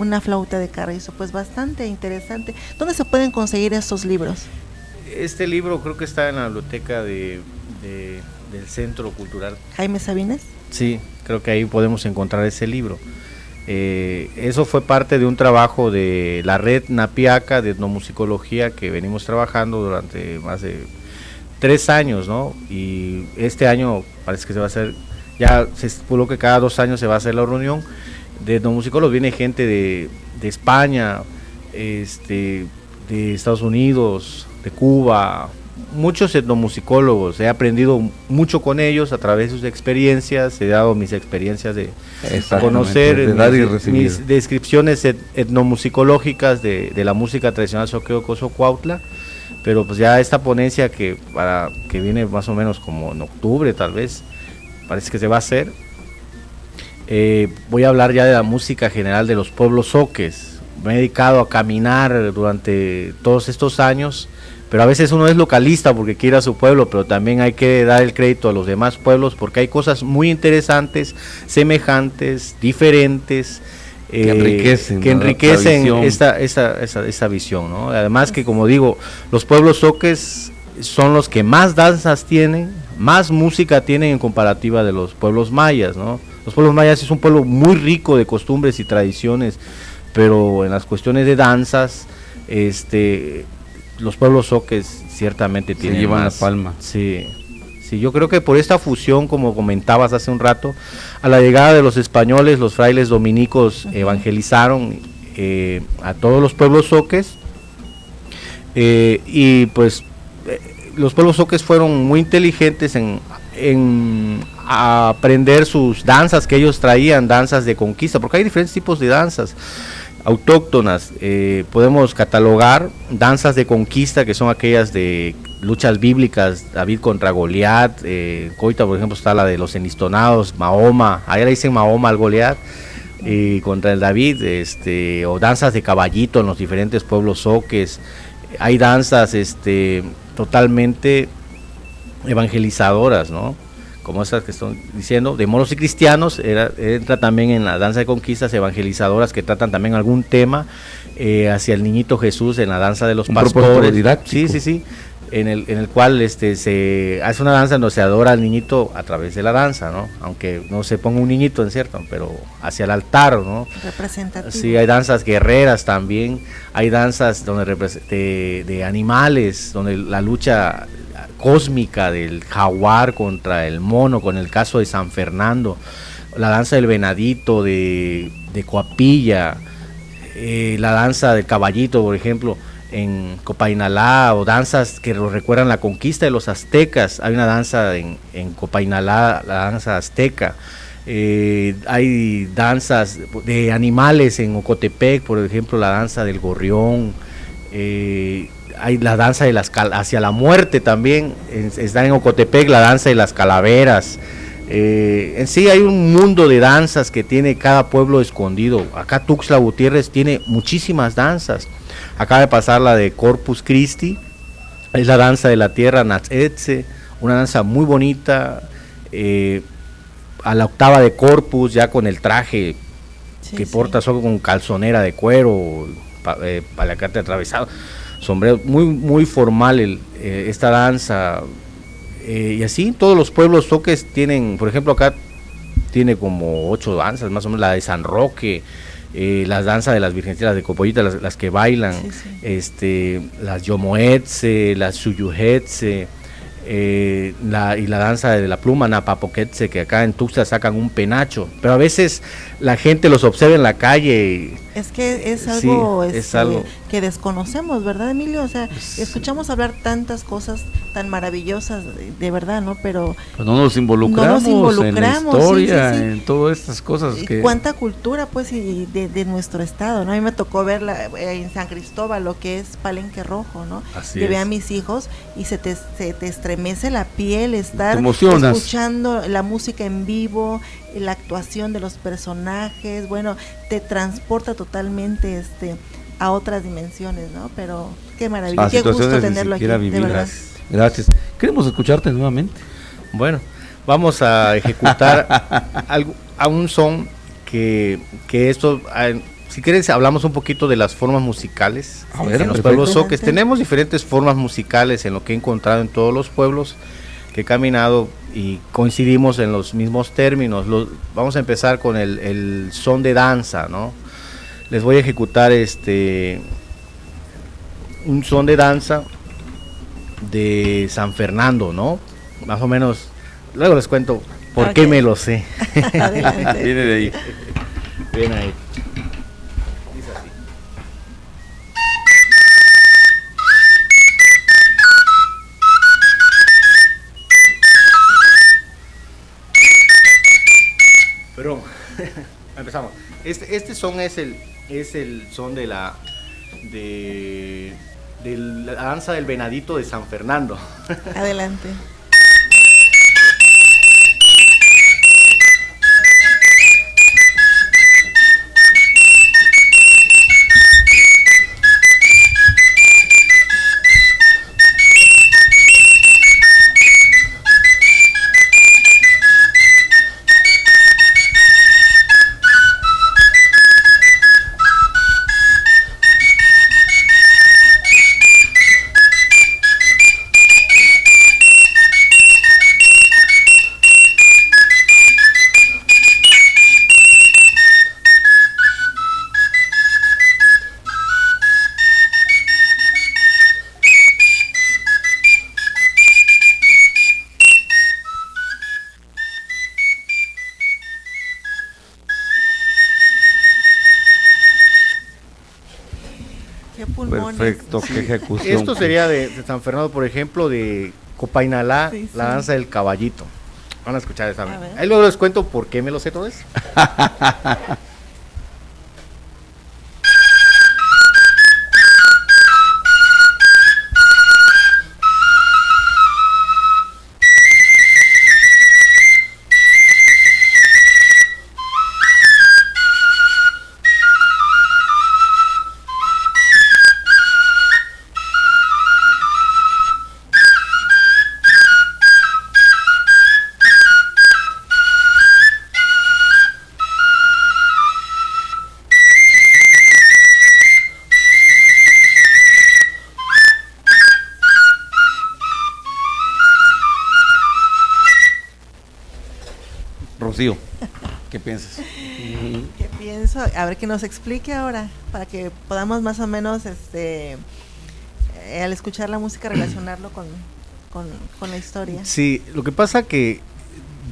una flauta de carrizo, pues bastante interesante. ¿Dónde se pueden conseguir estos libros? Este libro creo que está en la biblioteca del Centro Cultural Jaime Sabines. Sí, creo que ahí podemos encontrar ese libro. Eso fue parte de un trabajo de la red Napiaca de etnomusicología que venimos trabajando durante más de 3 años, ¿no? Y este año parece que se va a hacer, ya se estipuló que cada 2 años se va a hacer la reunión de etnomusicólogos. Viene gente de España, de Estados Unidos, de Cuba, muchos etnomusicólogos. He aprendido mucho con ellos a través de sus experiencias, he dado mis experiencias de conocer, de dar y recibir. mis descripciones etnomusicológicas de la música tradicional Xochitl-Cuautla. Pero pues ya esta ponencia que viene más o menos como en octubre tal vez, parece que se va a hacer. Voy a hablar ya de la música general de los pueblos zoques. Me he dedicado a caminar durante todos estos años, pero a veces uno es localista porque quiere a su pueblo, pero también hay que dar el crédito a los demás pueblos porque hay cosas muy interesantes, semejantes, diferentes, que enriquecen esta visión, ¿no? Además que, como digo, los pueblos zoques son los que más danzas tienen, más música tienen en comparativa de los pueblos mayas, ¿no? Los pueblos mayas es un pueblo muy rico de costumbres y tradiciones, pero en las cuestiones de danzas, los pueblos zoques ciertamente tienen llevan más la palma. Sí, yo creo que por esta fusión, como comentabas hace un rato, a la llegada de los españoles, los frailes dominicos evangelizaron a todos los pueblos zoques, y pues los pueblos zoques fueron muy inteligentes en aprender sus danzas que ellos traían, danzas de conquista, porque hay diferentes tipos de danzas autóctonas. Podemos catalogar danzas de conquista, que son aquellas de luchas bíblicas, David contra Goliat. Coita, por ejemplo, está la de los enistonados, Mahoma, ahí le dicen Mahoma al Goliat, contra el David, o danzas de caballito en los diferentes pueblos zoques. Hay danzas totalmente evangelizadoras, ¿no? Como estas que estoy diciendo, de moros y cristianos. Entra también en la danza de conquistas evangelizadoras que tratan también algún tema hacia el niñito Jesús en la danza de los pastores. Sí, en el cual se hace una danza donde se adora al niñito a través de la danza, ¿no? Aunque no se ponga un niñito en cierto, pero hacia el altar, ¿no? Representativo. Sí, hay danzas guerreras también, hay danzas donde de animales, donde la lucha cósmica del jaguar contra el mono, con el caso de San Fernando, la danza del venadito de Coapilla, la danza del caballito, por ejemplo, en Copainalá, o danzas que recuerdan la conquista de los aztecas. Hay una danza en Copainalá, la danza azteca. Hay danzas de animales en Ocotepec, por ejemplo, la danza del gorrión. Hay la danza de hacia la muerte también, está en Ocotepec la danza de las calaveras. En sí hay un mundo de danzas que tiene cada pueblo escondido. Acá Tuxtla Gutiérrez tiene muchísimas danzas. Acaba de pasar la de Corpus Christi, es la danza de la tierra Nazetze, una danza muy bonita, a la octava de Corpus, ya con el traje que porta solo con calzonera de cuero, palacate atravesado, sombrero, muy muy formal esta danza. Y así todos los pueblos zoques tienen, por ejemplo, acá tiene como 8 danzas, más o menos, la de San Roque, las danzas de las virgencitas de Copollita, las que bailan, las Yomoetze, las Suyujetze, y la danza de la pluma Napapoquetze, que acá en Tuxtla sacan un penacho, pero a veces la gente los observa en la calle. Es que es algo, es algo que desconocemos, ¿verdad, Emilio? O sea, escuchamos hablar tantas cosas tan maravillosas, de verdad, ¿no? Pero pues no nos involucramos en la historia, en todas estas cosas. Cuánta cultura, pues, y de nuestro estado, ¿no? A mí me tocó verla en San Cristóbal, lo que es Palenque Rojo, ¿no? Llevé a mis hijos y se te estremece la piel estar escuchando la música en vivo, la actuación de los personajes, bueno, te transporta totalmente a otras dimensiones, ¿no? Pero qué maravilla, qué gusto tenerlo aquí, de verdad. Gracias. Queremos escucharte nuevamente. Bueno, vamos a ejecutar a un son que esto si quieres hablamos un poquito de las formas musicales en los pueblos zoques. Tenemos diferentes formas musicales en lo que he encontrado en todos los pueblos que he caminado y coincidimos en los mismos términos. Vamos a empezar con el son de danza, ¿no? Les voy a ejecutar un son de danza de San Fernando, ¿no? Más o menos, luego les cuento por qué me lo sé. Viene de ahí. Viene ahí. Perdón, empezamos. Este son es el son de la danza del venadito de San Fernando. Adelante. Perfecto, qué ejecución. Esto sería de San Fernando, por ejemplo, de Copainalá, sí, la danza del caballito. Van a escuchar esa. Ahí luego les cuento por qué me lo sé todo eso. Rocío, ¿qué piensas? ¿Qué pienso? A ver, que nos explique ahora, para que podamos más o menos, al escuchar la música, relacionarlo con la historia. Sí, lo que pasa que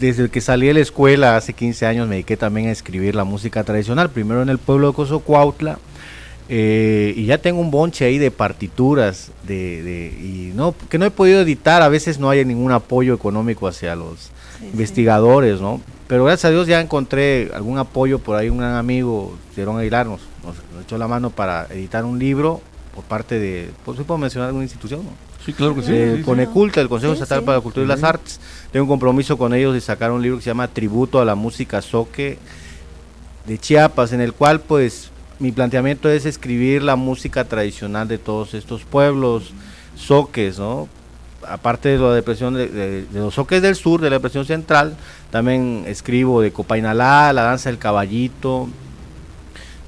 desde que salí de la escuela hace 15 años me dediqué también a escribir la música tradicional, primero en el pueblo de Cozocuautla, y ya tengo un bonche ahí de partituras, que no he podido editar, a veces no hay ningún apoyo económico hacia los investigadores, ¿no? Pero gracias a Dios ya encontré algún apoyo por ahí, un gran amigo, Jerón Aguilar, nos echó la mano para editar un libro por parte de, pues sí puedo mencionar alguna institución, ¿no? Sí, claro que sí. Coneculta, el Consejo Estatal para la Cultura y las Artes. Tengo un compromiso con ellos de sacar un libro que se llama Tributo a la Música Zoque de Chiapas, en el cual pues mi planteamiento es escribir la música tradicional de todos estos pueblos zoques, ¿no? Aparte de la depresión de los zoques del sur, de la depresión central, también escribo de Copainalá, la danza del caballito,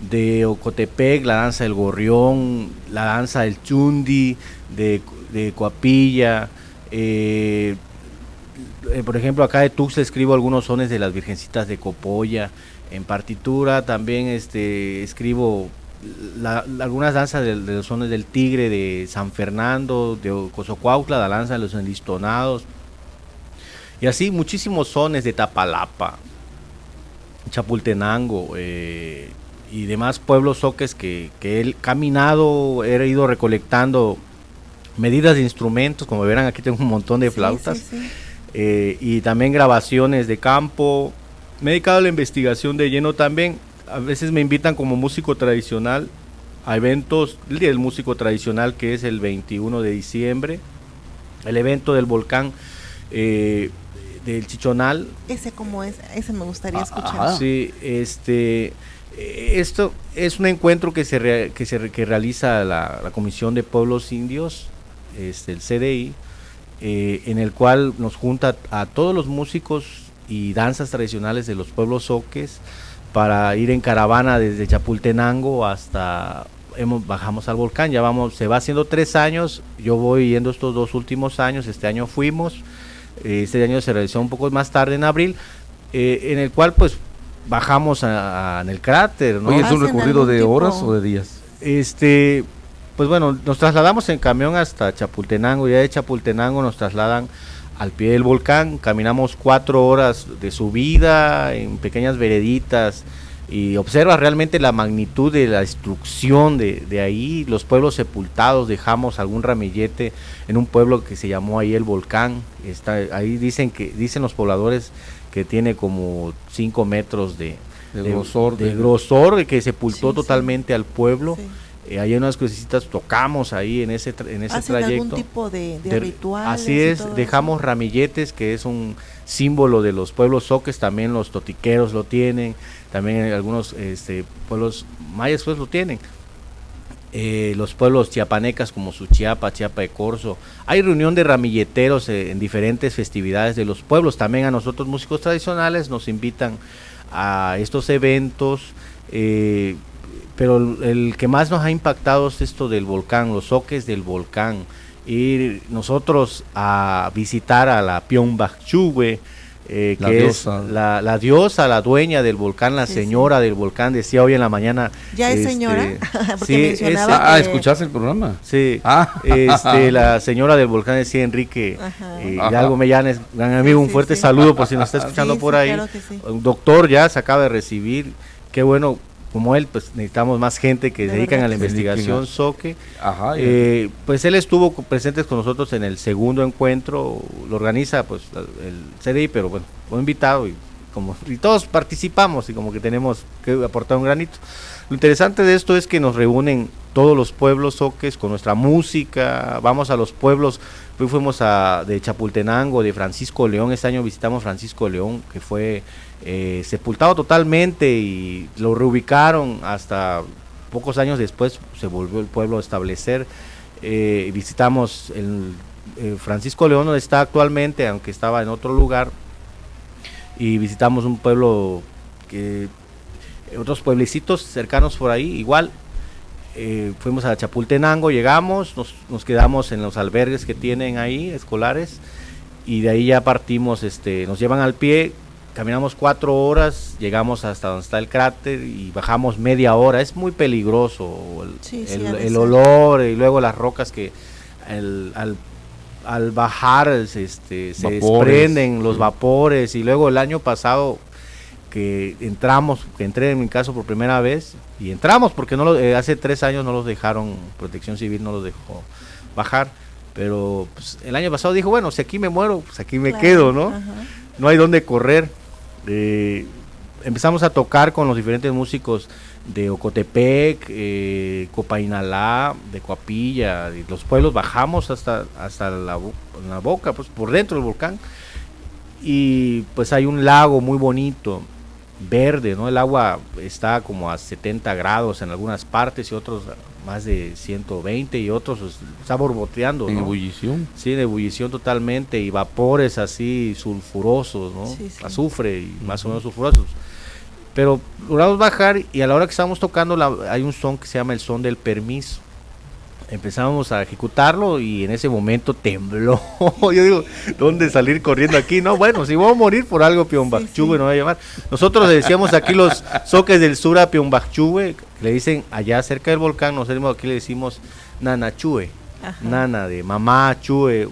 de Ocotepec, la danza del gorrión, la danza del chundi, de Coapilla, por ejemplo acá de Tuxtla escribo algunos sones de las virgencitas de Copolla, en partitura también escribo algunas danzas de los sones del tigre de San Fernando, de Cozocuautla, la danza de los enlistonados, y así muchísimos sones de Tapalapa, Chapultenango, y demás pueblos zoques que he caminado, he ido recolectando medidas de instrumentos, como verán aquí tengo un montón de flautas, y también grabaciones de campo. Me he dedicado a la investigación de lleno también. A veces me invitan como músico tradicional a eventos, el Día del Músico Tradicional, que es el 21 de diciembre, el evento del volcán del Chichonal. ¿Ese cómo es? Ese me gustaría escuchar. Sí, esto es un encuentro que realiza la Comisión de Pueblos Indios, el CDI, en el cual nos junta a todos los músicos y danzas tradicionales de los pueblos zoques para ir en caravana desde Chapultenango hasta... bajamos al volcán, se va haciendo 3 años, yo voy yendo estos 2 últimos años, este año fuimos, este año se realizó un poco más tarde en abril, en el cual pues bajamos en el cráter, ¿no? Oye, ¿es un recorrido de horas o de días? Pues bueno, nos trasladamos en camión hasta Chapultenango, ya de Chapultenango nos trasladan al pie del volcán, caminamos 4 horas de subida en pequeñas vereditas, y observa realmente la magnitud de la destrucción de ahí, los pueblos sepultados. Dejamos algún ramillete en un pueblo que se llamó ahí el Volcán, ahí dicen los pobladores que tiene como 5 metros de grosor, que sepultó totalmente al pueblo. Sí. Ahí hay unas crucecitas, tocamos ahí en ese trayecto. ¿Algún tipo de rituales? Así es, dejamos eso. Ramilletes, que es un símbolo de los pueblos zoques, también los totiqueros lo tienen, también algunos pueblos mayas pues lo tienen. Los pueblos chiapanecas como Suchiapa, Chiapa de Corzo, hay reunión de ramilleteros en diferentes festividades de los pueblos. También a nosotros músicos tradicionales nos invitan a estos eventos, pero el que más nos ha impactado es esto del volcán, los zoques del volcán, ir nosotros a visitar a la Piongbachube, que diosa. Es la diosa, la dueña del volcán, la señora del volcán. Decía hoy en la mañana. ¿Ya es señora? Porque mencionaba ¿escuchaste el programa? Sí, la señora del volcán decía Enrique Hidalgo Mellanes, gran amigo, un fuerte saludo por si nos está escuchando por ahí. Claro que sí. Un doctor ya se acaba de recibir, qué bueno. Como él, pues necesitamos más gente que se dedican a la investigación zoque. Pues él estuvo presente con nosotros en el segundo encuentro, lo organiza pues el CDI, pero bueno, fue invitado y todos participamos y como que tenemos que aportar un granito. Lo interesante de esto es que nos reúnen todos los pueblos zoques con nuestra música, vamos a los pueblos, hoy fuimos de Chapultenango, de Francisco León, este año visitamos Francisco León, que fue sepultado totalmente y lo reubicaron hasta pocos años después, se volvió el pueblo a establecer. Visitamos el Francisco León donde está actualmente, aunque estaba en otro lugar, y visitamos un pueblo otros pueblecitos cercanos por ahí, igual. Fuimos a Chapultenango, llegamos, nos quedamos en los albergues que tienen ahí, escolares, y de ahí ya partimos, nos llevan al pie, caminamos 4 horas, llegamos hasta donde está el cráter y bajamos media hora. Es muy peligroso el olor y luego las rocas que al bajar se desprenden los vapores. Y luego el año pasado que entré en mi caso por primera vez, y entramos porque hace 3 años no los dejaron, Protección Civil no los dejó bajar, pero pues, el año pasado dijo, bueno, si aquí me muero, pues aquí me quedo, ¿no? No hay dónde correr. Empezamos a tocar con los diferentes músicos de Ocotepec, Copainalá, de Coapilla, de los pueblos, bajamos hasta la boca, pues por dentro del volcán, y pues hay un lago muy bonito, verde, ¿no? El agua está como a 70 grados en algunas partes y otros más de 120 y otros está borboteando, ¿no? En ebullición. Sí, en ebullición totalmente, y vapores así sulfurosos, ¿no? Sí. Azufre y más o menos sulfurosos. Pero logramos bajar y a la hora que estábamos tocando hay un son que se llama el son del permiso. Empezamos a ejecutarlo y en ese momento tembló. Yo digo, ¿dónde salir corriendo aquí? No, bueno, si voy a morir por algo, Piongbachube no va a llamar. Nosotros le decíamos aquí los zoques del sur a Piongbachube, le dicen allá cerca del volcán, nosotros aquí le decimos Nanachue, Nana de mamá, Chue.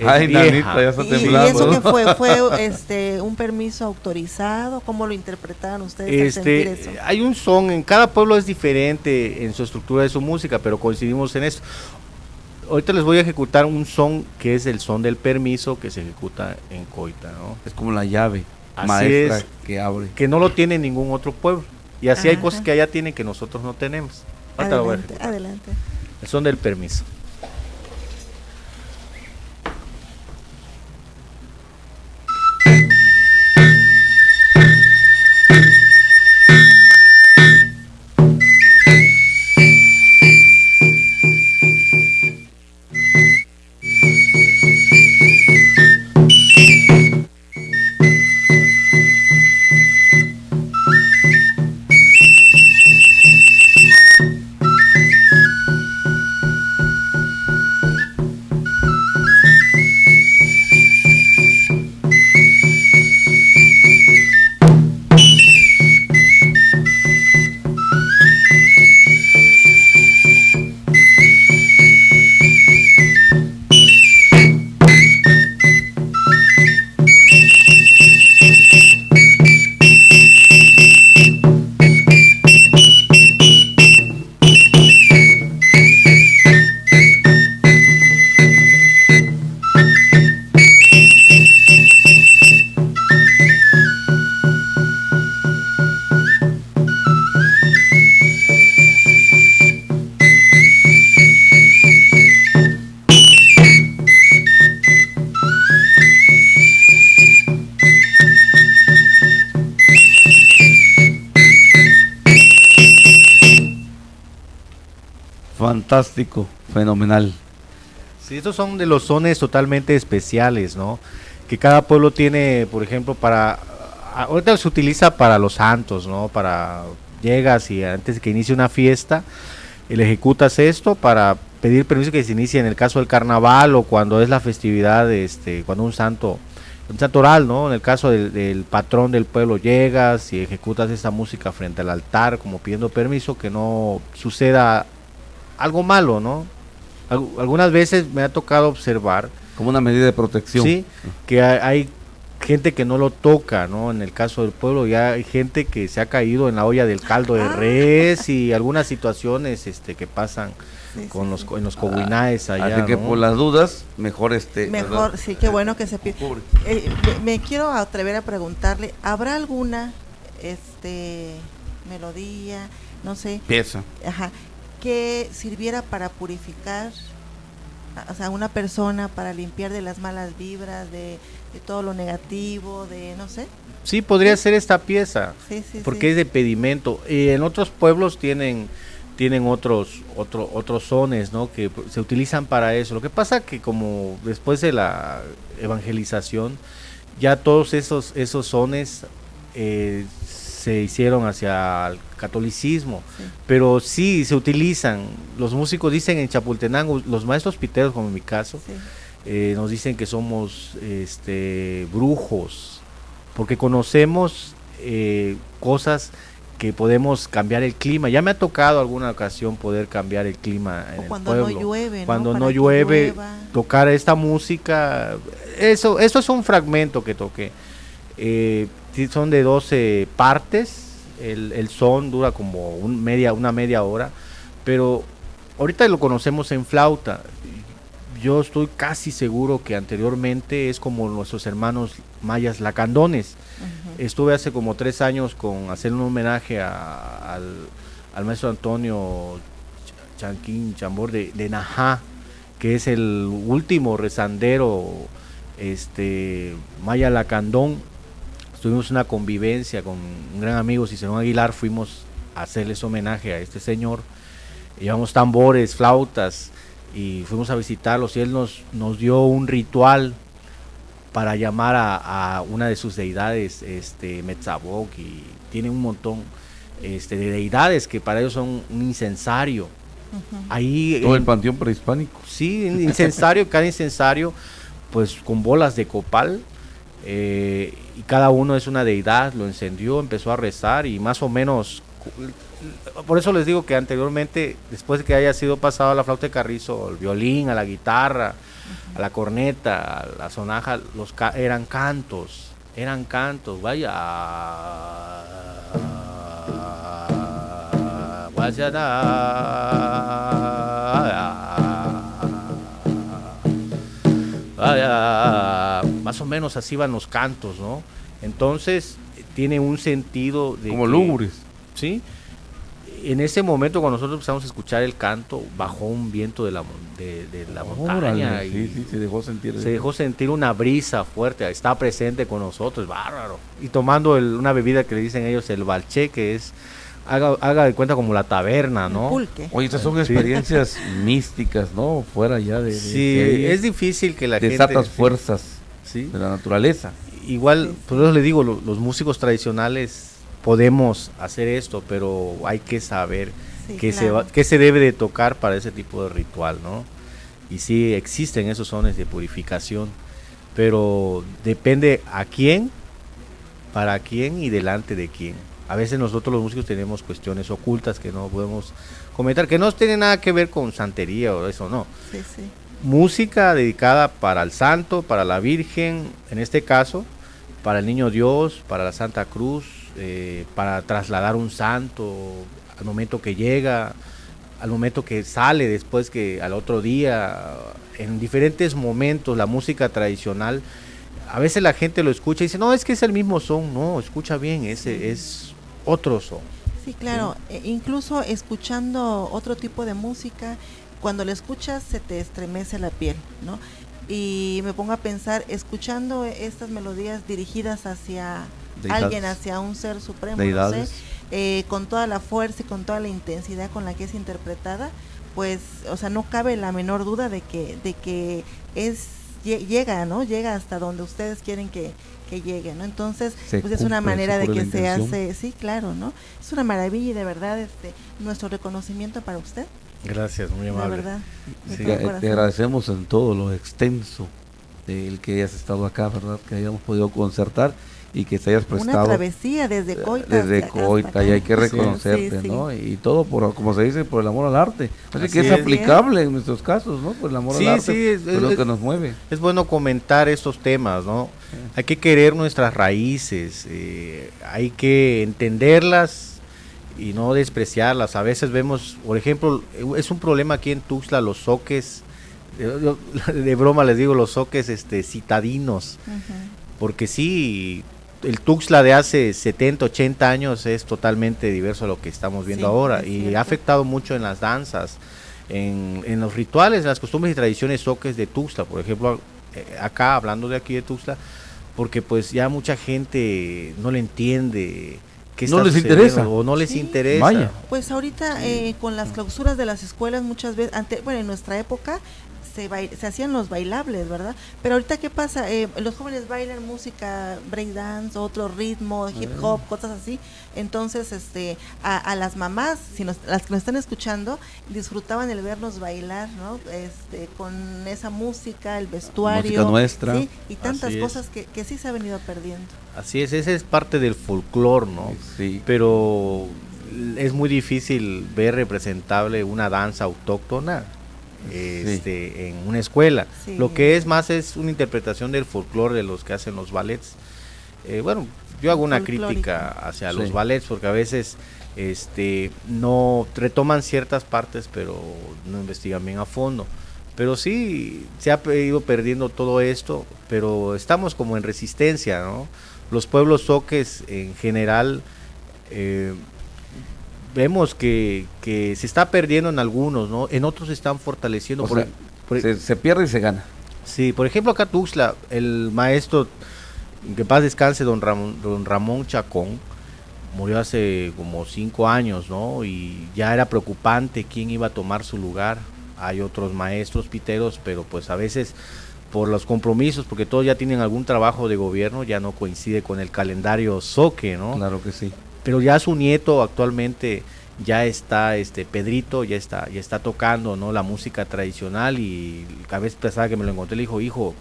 Ay, Nanita, ya está temblando. ¿Y eso qué fue? ¿Fue un permiso autorizado? ¿Cómo lo interpretaron ustedes al sentir eso? Hay un son, en cada pueblo es diferente en su estructura de su música, pero coincidimos en esto. Ahorita les voy a ejecutar un son que es el son del permiso, que se ejecuta en Coita, ¿no? Es como la llave maestra que abre. Que no lo tiene ningún otro pueblo. Y así hay cosas que allá tienen que nosotros no tenemos. Adelante. El son del permiso. Fantástico, fenomenal. Sí, estos son de los sones totalmente especiales, ¿no? Que cada pueblo tiene, por ejemplo, ahorita se utiliza para los santos, ¿no? Llegas y antes de que inicie una fiesta, le ejecutas esto para pedir permiso que se inicie en el caso del carnaval o cuando es la festividad, cuando un santo oral, ¿no? En el caso del patrón del pueblo, llegas y ejecutas esta música frente al altar, como pidiendo permiso que no suceda algo malo, ¿no? Algunas veces me ha tocado observar como una medida de protección. Sí, que hay gente que no lo toca, ¿no? En el caso del pueblo ya hay gente que se ha caído en la olla del caldo de res y algunas situaciones que pasan en los coguinaes allá. Así que ¿no? por las dudas, mejor Mejor, ¿verdad? Sí, qué bueno que se pide. Me quiero atrever a preguntarle, ¿habrá alguna melodía, no sé, pieza, que sirviera para purificar, o sea, una persona, para limpiar de las malas vibras, de todo lo negativo, de no sé? Sí, podría ser esta pieza, porque es de pedimento. En otros pueblos tienen otros sones, ¿no? Que se utilizan para eso. Lo que pasa que como después de la evangelización, ya todos esos sones se hicieron hacia el catolicismo, pero sí se utilizan. Los músicos dicen en Chapultenango, los maestros piteros, como en mi caso, nos dicen que somos brujos, porque conocemos cosas que podemos cambiar el clima. Ya me ha tocado alguna ocasión poder cambiar el clima en el pueblo. No llueve, cuando no llueve, tocar esta música. Eso es un fragmento que toqué. Son de 12 partes. El son dura como una media hora, pero ahorita lo conocemos en flauta. Yo estoy casi seguro que anteriormente es como nuestros hermanos mayas lacandones. Estuve hace como 3 años con hacer un homenaje al maestro Antonio Chanquín Chambor de Najá, que es el último rezandero maya lacandón. Tuvimos una convivencia con un gran amigo, Cicerón Aguilar, fuimos a hacerles homenaje a este señor. Llevamos tambores, flautas y fuimos a visitarlos y él nos dio un ritual para llamar a una de sus deidades, Metzaboc, y tiene un montón de deidades que para ellos son un incensario. Ahí todo el panteón prehispánico. Sí, cada incensario pues con bolas de copal. Y cada uno es una deidad, lo encendió, empezó a rezar y más o menos, por eso les digo que anteriormente, después de que haya sido pasado a la flauta de carrizo, al violín, a la guitarra, a la corneta, a la sonaja, eran cantos, vaya, más o menos así van los cantos, ¿no? Entonces tiene un sentido de como lúgubres, ¿sí? En ese momento cuando nosotros empezamos a escuchar el canto, bajó un viento de la montaña y se dejó sentir una brisa fuerte, está presente con nosotros, bárbaro, y tomando una bebida que le dicen ellos el balché, que es haga de cuenta como la taberna, ¿no? Pulque. Oye, estas son experiencias místicas, ¿no? Fuera ya sí, es difícil que la gente desatas fuerzas de la naturaleza. Igual, por eso les digo, los músicos tradicionales podemos hacer esto, pero hay que saber qué se debe de tocar para ese tipo de ritual, ¿no? Y sí existen esos sones de purificación, pero depende a quién, para quién y delante de quién. A veces nosotros los músicos tenemos cuestiones ocultas que no podemos comentar, que no tienen nada que ver con santería o eso, no. Música dedicada para el santo, para la Virgen, en este caso, para el Niño Dios, para la Santa Cruz, para trasladar un santo al momento que llega, al momento que sale, después que al otro día, en diferentes momentos. La música tradicional, a veces la gente lo escucha y dice, no, es que es el mismo son. No, escucha bien, ese es otro son. Sí, claro, incluso escuchando otro tipo de música, cuando la escuchas se te estremece la piel, ¿no? Y me pongo a pensar, escuchando estas melodías dirigidas hacia deidades, alguien, hacia un ser supremo, no sé, con toda la fuerza y con toda la intensidad con la que es interpretada, pues, o sea, no cabe la menor duda de que llega, ¿no? Llega hasta donde ustedes quieren que llegue, ¿no? Entonces, pues es una manera de que se hace, sí, claro, ¿no? Es una maravilla y de verdad nuestro reconocimiento para usted. Gracias, muy amable. De verdad. Sí, te agradecemos en todo lo extenso del que hayas estado acá, ¿verdad? Que hayamos podido concertar y que te hayas prestado. Una travesía desde Coita. Desde Coita, y hay que reconocerte, sí, ¿no? Y todo, como se dice, por el amor al arte. Así que es aplicable en nuestros casos, ¿no? Por el amor al arte, sí, es lo que nos mueve. Es bueno comentar estos temas, ¿no? Sí. Hay que querer nuestras raíces, hay que entenderlas y no despreciarlas. A veces vemos, por ejemplo, es un problema aquí en Tuxtla, los zoques, de broma les digo, los zoques citadinos, porque sí, el Tuxtla de hace 70, 80 años es totalmente diverso a lo que estamos viendo ahora, y ha afectado mucho en las danzas, en los rituales, en las costumbres y tradiciones zoques de Tuxtla, por ejemplo, acá, hablando de aquí de Tuxtla, porque pues ya mucha gente no le entiende. No les interesa. O no les interesa. Vaya. Pues ahorita con las clausuras de las escuelas muchas veces, en nuestra época se hacían los bailables, ¿verdad? Pero ahorita, ¿qué pasa? Los jóvenes bailan música, breakdance, otro ritmo, hip hop, cosas así. Entonces, a las mamás, las que nos están escuchando, disfrutaban el vernos bailar, ¿no? Con esa música, el vestuario. Música nuestra. ¿Sí? Y tantas cosas que sí se ha venido perdiendo. Así es, esa es parte del folclore, ¿no? Sí. Pero es muy difícil ver representable una danza autóctona en una escuela. Sí. Lo que es más es una interpretación del folclore de los que hacen los ballets. Bueno, yo hago una crítica hacia los ballets porque a veces no retoman ciertas partes, pero no investigan bien a fondo. Pero sí, se ha ido perdiendo todo esto, pero estamos como en resistencia, ¿no? Los pueblos zoques en general, vemos que se está perdiendo en algunos, ¿no? En otros se están fortaleciendo. Se pierde y se gana. Sí, por ejemplo acá Tuxtla, el maestro, que paz descanse, don Ramón Chacón, murió hace como 5 años, ¿no? Y ya era preocupante quién iba a tomar su lugar. Hay otros maestros piteros, pero pues a veces por los compromisos, porque todos ya tienen algún trabajo de gobierno, ya no coincide con el calendario zoque, ¿no? Claro que sí. Pero ya su nieto actualmente ya está, Pedrito, ya está tocando, ¿no? La música tradicional, y cada vez pensaba que me lo encontré, le dijo, hijo,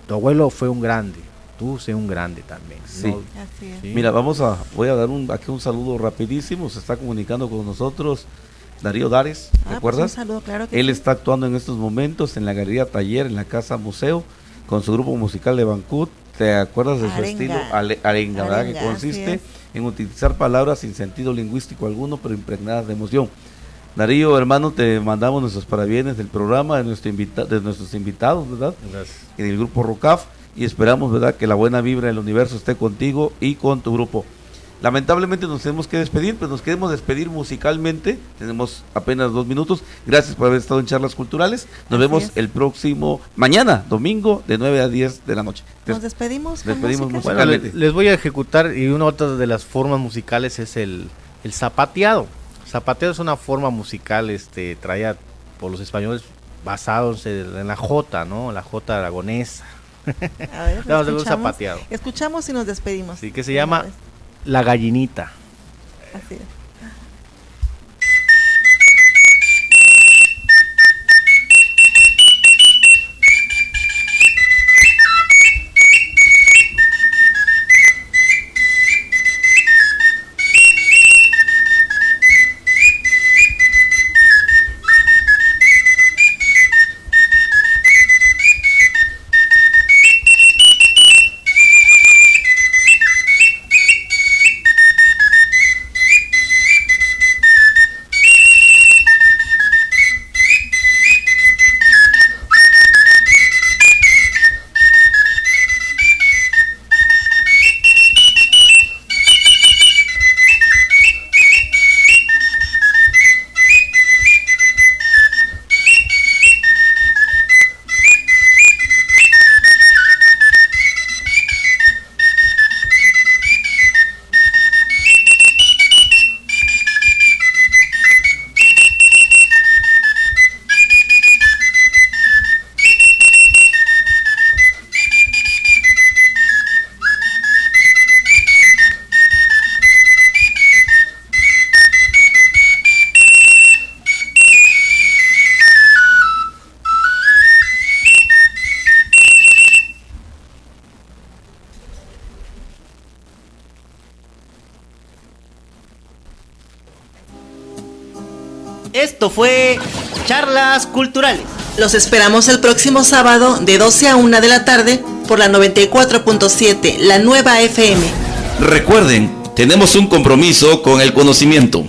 tu abuelo fue un grande, tú sé un grande también. Sí. ¿No? Así es. Sí. Mira, voy a dar aquí un saludo rapidísimo, se está comunicando con nosotros Darío Dares, ¿recuerdas? Pues un saludo, claro que Él sí. está actuando en estos momentos en la Galería Taller, en la Casa Museo, con su grupo musical de Bancut. ¿Te acuerdas de su estilo? Arenga, ¿verdad? Que consiste en utilizar palabras sin sentido lingüístico alguno, pero impregnadas de emoción. Darío, hermano, te mandamos nuestros parabienes del programa, de nuestros invitados, ¿verdad? Gracias. En el grupo ROCAF, y esperamos, ¿verdad?, que la buena vibra del universo esté contigo y con tu grupo. Lamentablemente nos tenemos que despedir, pero nos queremos despedir musicalmente. Tenemos apenas 2 minutos. Gracias por haber estado en Charlas Culturales. Nos vemos el próximo mañana, domingo, de 9 a 10 de la noche. Nos despedimos musicalmente. Bueno, les voy a ejecutar, y una otra de las formas musicales es el zapateado. Zapateado es una forma musical traída por los españoles, basados en la jota, ¿no? La jota aragonesa. A ver, vamos a ver un zapateado. Escuchamos y nos despedimos. Sí, que se llama La Gallinita. Así es. Esto fue Charlas Culturales. Los esperamos el próximo sábado de 12 a 1 de la tarde por la 94.7, la nueva FM. Recuerden, tenemos un compromiso con el conocimiento.